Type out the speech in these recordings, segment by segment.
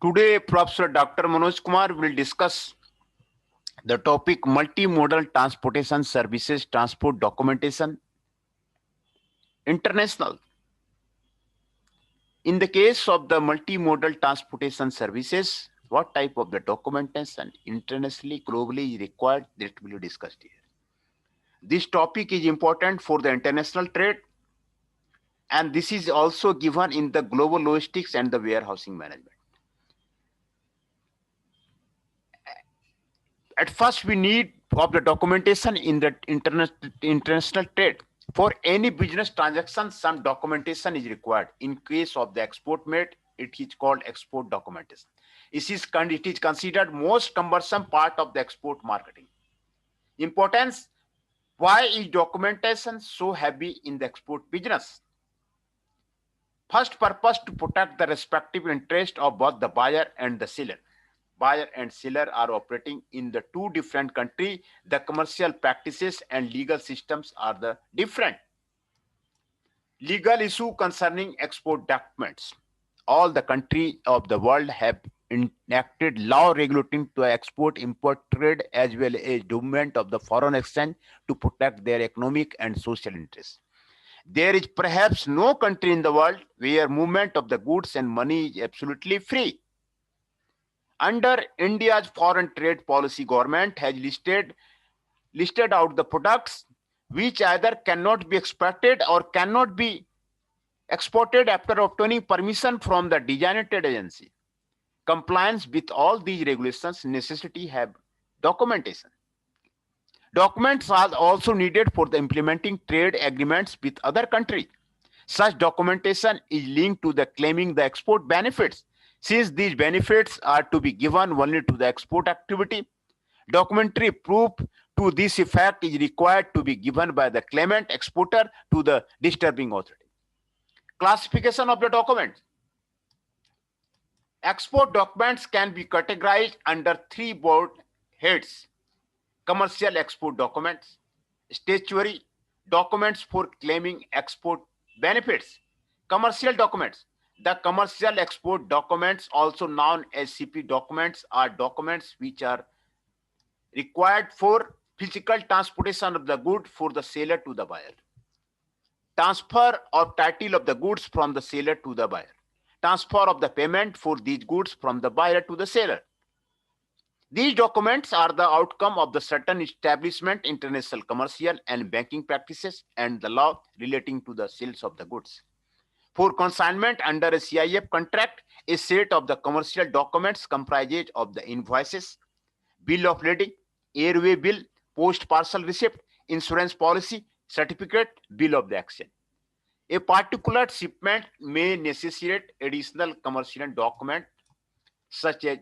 Today, Professor Dr. Manoj Kumar will discuss the topic multimodal transportation services, transport documentation, international. In the case of the multimodal transportation services, what type of the documentation internationally, globally is required, that will be discussed here. This topic is important for the international trade, and this is also given in the global logistics and the warehousing management. At first, we need of the documentation in the international trade. For any business transaction, some documentation is required. In case of the export made, it is called export documentation. It is considered most cumbersome part of the export marketing. Importance: why is documentation so heavy in the export business? First purpose, to protect the respective interest of both the buyer and the seller. Buyer and seller are operating in the two different countries. The commercial practices and legal systems are the different. Legal issue concerning export documents. All the countries of the world have enacted law regulating to export import trade as well as movement of the foreign exchange to protect their economic and social interests. There is perhaps no country in the world where movement of the goods and money is absolutely free. Under India's foreign trade policy, government has listed out the products which either cannot be exported or cannot be exported after obtaining permission from the designated agency. Compliance with all these regulations necessity have documentation. Documents are also needed for the implementing trade agreements with other countries. Such documentation is linked to the claiming the export benefits. Since these benefits are to be given only to the export activity, documentary proof to this effect is required to be given by the claimant exporter to the disturbing authority. Classification of the documents. Export documents can be categorized under three broad heads: commercial export documents, statutory documents for claiming export benefits, commercial documents. The commercial export documents, also known as CP documents, are documents which are required for physical transportation of the good for the seller to the buyer. Transfer of title of the goods from the seller to the buyer. Transfer of the payment for these goods from the buyer to the seller. These documents are the outcome of the certain establishment, international commercial and banking practices, and the law relating to the sales of the goods. For consignment under a CIF contract, a set of the commercial documents comprises of the invoices, bill of lading, airway bill, post parcel receipt, insurance policy, certificate, bill of the exchange. A particular shipment may necessitate additional commercial document such as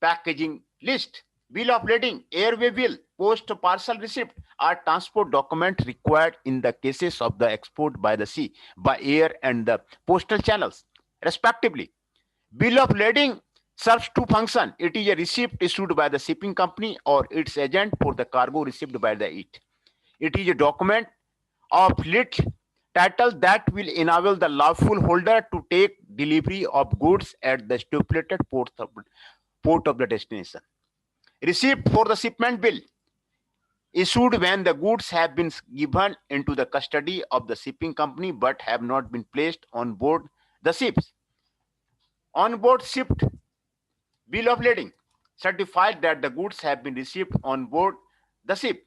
packaging list, bill of lading, airway bill, post parcel receipt are transport documents required in the cases of the export by the sea, by air, and the postal channels, respectively. Bill of lading serves two functions. It is a receipt issued by the shipping company or its agent for the cargo received by the it. It is a document of lit title that will enable the lawful holder to take delivery of goods at the stipulated port of the destination. Receipt for the shipment bill issued when the goods have been given into the custody of the shipping company but have not been placed on board the ships. On board ship bill of lading certified that the goods have been received on board the ship.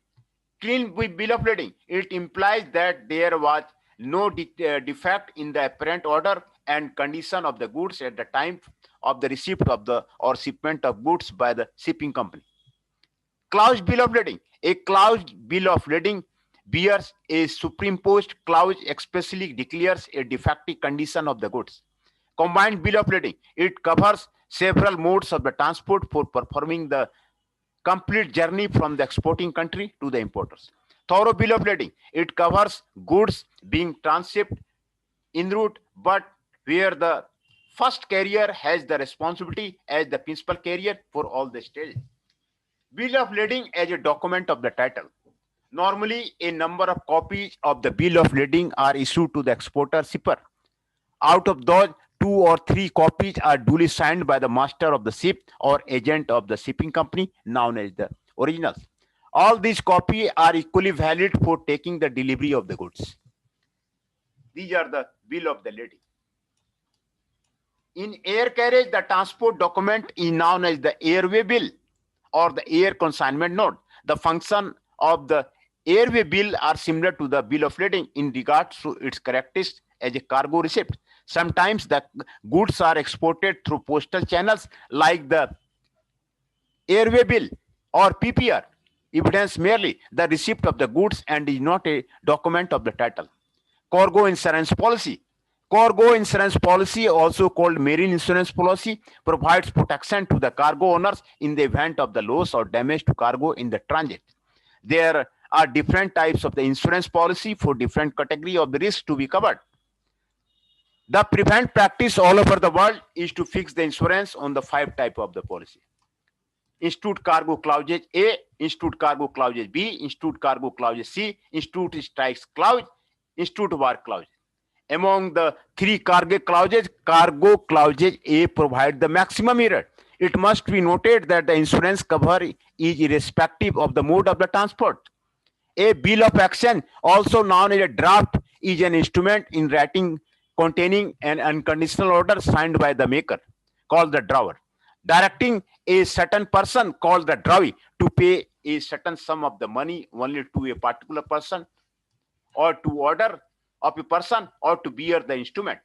Clean bill of lading, it implies that there was no defect in the apparent order and condition of the goods at the time of the receipt of the or shipment of goods by the shipping company. Clause bill of lading. A clause bill of lading bears a superimposed clause expressly declares a defective condition of the goods. Combined bill of lading. It covers several modes of the transport for performing the complete journey from the exporting country to the importers. Thorough bill of lading. It covers goods being transshipped en route, but where the first carrier has the responsibility as the principal carrier for all the stages. Bill of lading as a document of the title. Normally, a number of copies of the bill of lading are issued to the exporter shipper. Out of those, 2 or 3 copies are duly signed by the master of the ship or agent of the shipping company, known as the originals. All these copies are equally valid for taking the delivery of the goods. These are the bill of the lading. In air carriage, the transport document is known as the airway bill or the air consignment note. The function of the airway bill are similar to the bill of lading in regards to its characteristics as a cargo receipt. Sometimes the goods are exported through postal channels like the airway bill or PPR, evidence merely the receipt of the goods and is not a document of the title. Cargo insurance policy. Cargo insurance policy, also called marine insurance policy, provides protection to the cargo owners in the event of the loss or damage to cargo in the transit. There are different types of the insurance policy for different category of the risk to be covered. The prevalent practice all over the world is to fix the insurance on the 5 type of the policy. Institute cargo clauses A, institute cargo clauses B, institute cargo clauses C, institute strikes clause, institute war clause. Among the 3 cargo clauses A provide the maximum error. It must be noted that the insurance cover is irrespective of the mode of the transport. A bill of action, also known as a draft, is an instrument in writing containing an unconditional order signed by the maker, called the drawer, directing a certain person, called the drawee, to pay a certain sum of the money only to a particular person, or to order of a person, or to bear the instrument.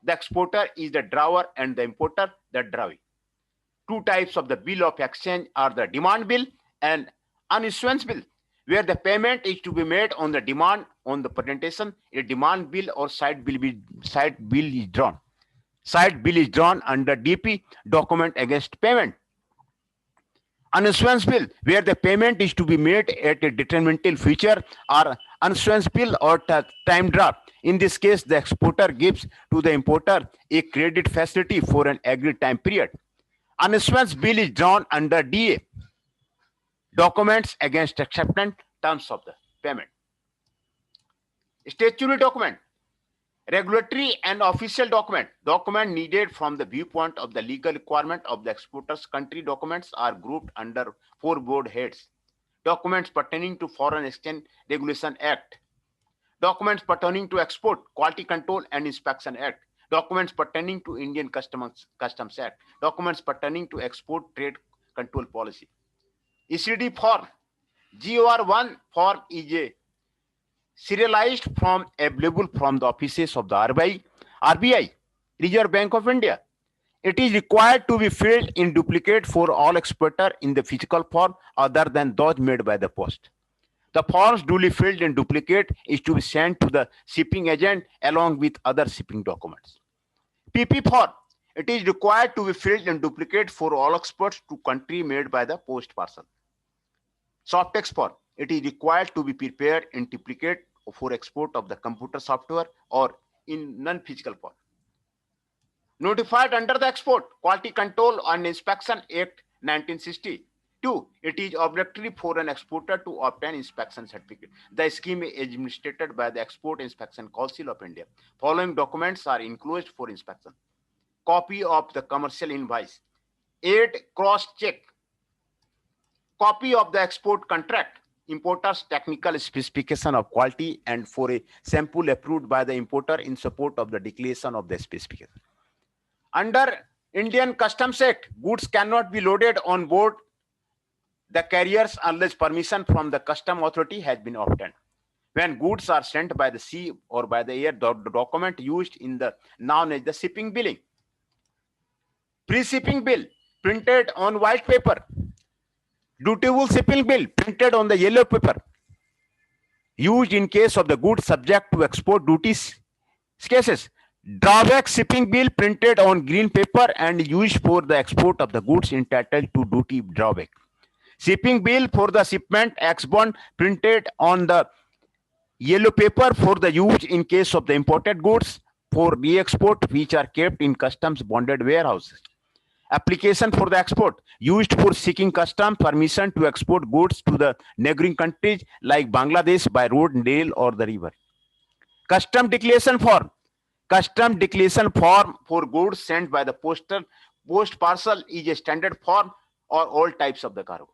The exporter is the drawer and the importer the drawee. 2 types of the bill of exchange are the demand bill and unissuance bill, where the payment is to be made on the demand on the presentation. A demand bill or side bill is drawn. Side bill is drawn under DP, document against payment. Unissuance bill, where the payment is to be made at a detrimental future, or unissuance bill or time draft. In this case, the exporter gives to the importer a credit facility for an agreed time period. Unissuance bill is drawn under DA, documents against acceptance terms of the payment. Statutory document. Regulatory and official document needed from the viewpoint of the legal requirement of the exporter's country. Documents are grouped under 4 broad heads. Documents pertaining to Foreign Exchange Regulation Act, documents pertaining to Export Quality Control and Inspection Act, documents pertaining to Indian Customs Act, documents pertaining to Export Trade Control Policy. ECD form. GOR1 form is a serialized form available from the offices of the RBI, Reserve Bank of India. It is required to be filled in duplicate for all exporter in the physical form other than those made by the post. The forms duly filled in duplicate is to be sent to the shipping agent along with other shipping documents. PP form. It is required to be filled in duplicate for all exports to country made by the post parcel. Softex form. It is required to be prepared in duplicate for export of the computer software or in non-physical form. Notified under the Export Quality Control and Inspection Act 1962. It is obligatory for an exporter to obtain inspection certificate. The scheme is administered by the Export Inspection Council of India. Following documents are enclosed for inspection. Copy of the commercial invoice. 8 cross check. Copy of the export contract, importer's technical specification of quality, and for a sample approved by the importer in support of the declaration of the specification. Under Indian Customs Act, goods cannot be loaded on board the carriers unless permission from the custom authority has been obtained. When goods are sent by the sea or by the air, the document used in the known as the shipping billing. Pre-shipping bill printed on white paper. Dutiable shipping bill printed on the yellow paper, used in case of the goods subject to export duties cases. Drawback shipping bill printed on green paper and used for the export of the goods entitled to duty drawback. Shipping bill for the shipment ex-bond printed on the yellow paper for the use in case of the imported goods for re-export which are kept in customs bonded warehouses. Application for the export used for seeking custom permission to export goods to the neighboring countries like Bangladesh by road, rail or the river. Custom declaration form Custom declaration form for goods sent by the post parcel is a standard form or all types of the cargo.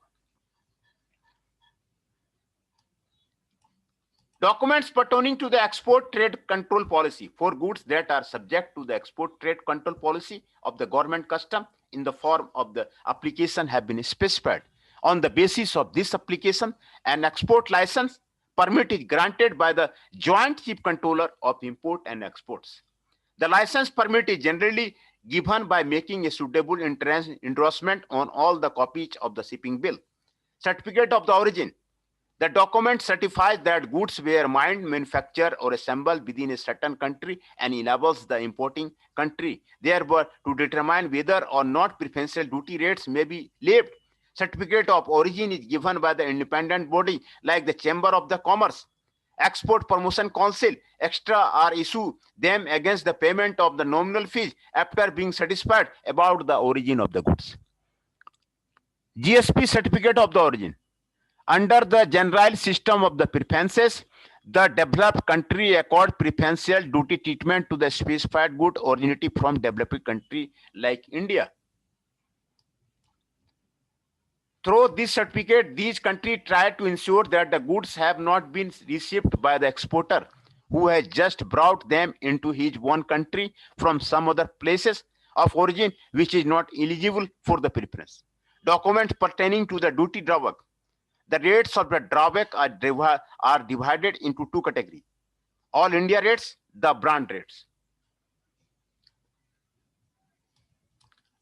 Documents pertaining to the export trade control policy for goods that are subject to the export trade control policy of the government custom in the form of the application have been specified. On the basis of this application, an export license permit is granted by the Joint Chief Controller of Import and Exports. The license permit is generally given by making a suitable endorsement on all the copies of the shipping bill. Certificate of the origin. The document certifies that goods were mined, manufactured, or assembled within a certain country and enables the importing country, thereby, to determine whether or not preferential duty rates may be levied. Certificate of origin is given by the independent body like the Chamber of the Commerce. Export Promotion Council extra are issue them against the payment of the nominal fees after being satisfied about the origin of the goods. GSP Certificate of the Origin. Under the general system of the preferences, the developed country accord preferential duty treatment to the specified good originating from developing country like India. Through this certificate, these countries try to ensure that the goods have not been received by the exporter who has just brought them into his own country from some other places of origin which is not eligible for the preference. Documents pertaining to the duty drawback. The rates of the drawback are divided into two categories: all India rates, the brand rates.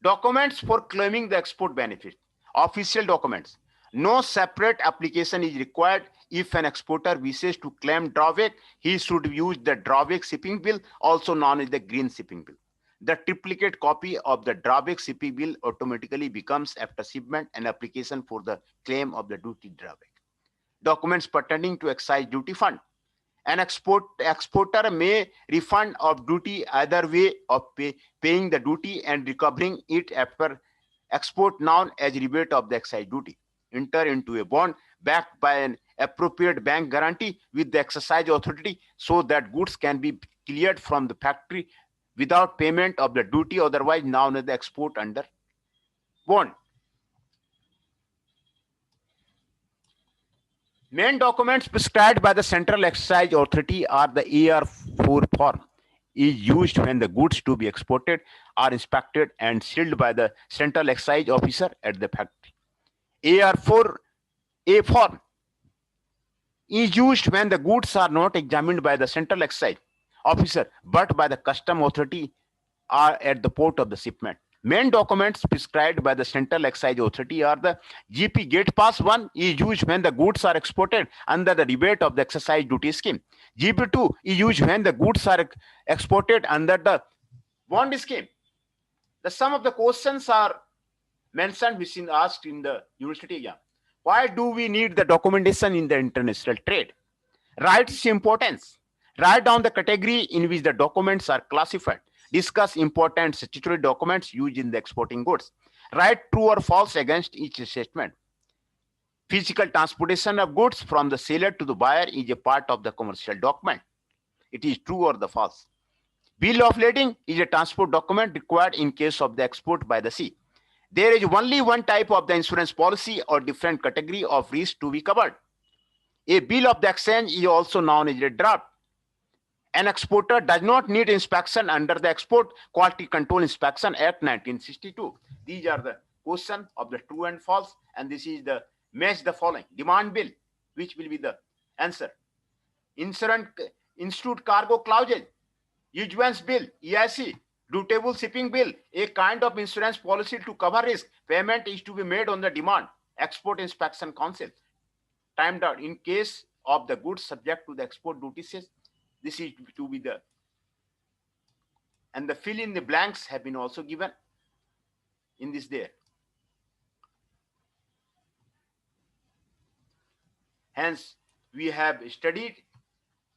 Documents for claiming the export benefit. Official documents. No separate application is required. If an exporter wishes to claim drawback, he should use the drawback shipping bill, also known as the green shipping bill. The triplicate copy of the drawback shipping bill automatically becomes, after shipment, an application for the claim of the duty drawback. Documents pertaining to excise duty fund. An exporter may refund of duty either way of paying the duty and recovering it after export, known as rebate of the excise duty. Enter into a bond backed by an appropriate bank guarantee with the excise authority so that goods can be cleared from the factory without payment of the duty, otherwise known as the export under bond. Main documents prescribed by the Central Excise Authority are the AR4 form. Is used when the goods to be exported are inspected and sealed by the Central Excise Officer at the factory. AR4A form is used when the goods are not examined by the Central Excise Officer but by the Custom Authority are at the port of the shipment. Main documents prescribed by the Central Excise Authority are the GP Gate Pass 1 is used when the goods are exported under the rebate of the excise duty scheme. GP2 is used when the goods are exported under the bond scheme. The some of the questions are mentioned which is asked in the university exam. Why do we need the documentation in the international trade? Write its importance. Write down the category in which the documents are classified. Discuss important statutory documents used in the exporting goods. Write true or false against each statement. Physical transportation of goods from the seller to the buyer is a part of the commercial document. It is true or the false. Bill of lading is a transport document required in case of the export by the sea. There is only one type of the insurance policy or different category of risk to be covered. A bill of the exchange is also known as a draft. An exporter does not need inspection under the Export Quality Control Inspection Act 1962. These are the question of the true and false, and this is the match the following. Demand bill, which will be the answer. Insurance Institute Cargo Clauses, Issuance bill, EIC, dutable shipping bill, a kind of insurance policy to cover risk. Payment is to be made on the demand. Export Inspection Council. Timed out in case of the goods subject to the export duties. This is to be the, and the fill in the blanks have been also given in this there. Hence, we have studied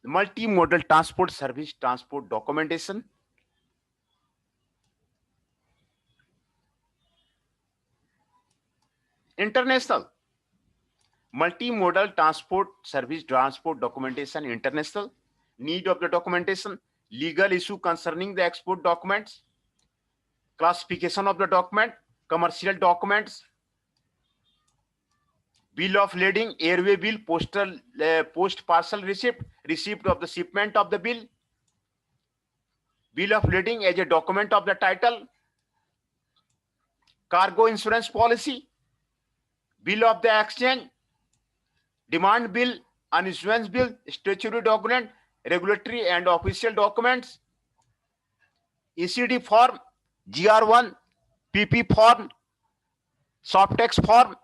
the multimodal transport service transport documentation. International. Multimodal transport service transport documentation international. Need of the documentation. legal issue concerning the export documents, classification of the document, commercial documents, bill of lading, airway bill, post parcel receipt of the shipment of the bill of lading as a document of the title, cargo insurance policy, bill of the exchange, demand bill, issuance bill, statutory document, regulatory and official documents, ECD form, GR1, PP form, Softex form,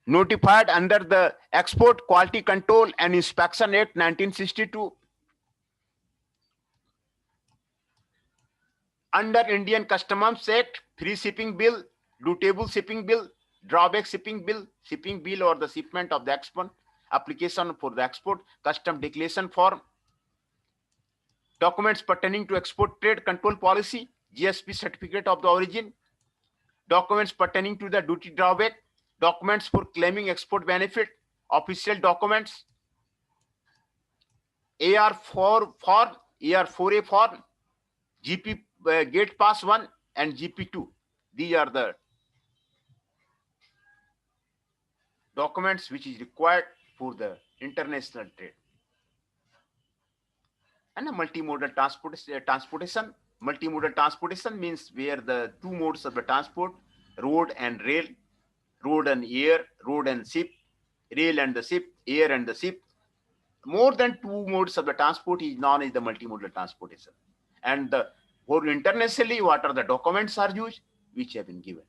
notified under the Export Quality Control and Inspection Act 1962. Under Indian Customs Act, free shipping bill, dutiable shipping bill, drawback shipping bill or the shipment of the export, application for the export, custom declaration form, documents pertaining to export trade control policy, GSP certificate of the origin, documents pertaining to the duty drawback, documents for claiming export benefit, official documents, AR4 form, AR4A form, GP Gate Pass 1 and GP2. These are the documents which is required for the international trade. And a multimodal transportation. Multimodal transportation means where the two modes of the transport, road and rail, road and air, road and ship, rail and the ship, air and the ship. More than two modes of the transport is known as the multimodal transportation. And for internationally, what are the documents are used, which have been given.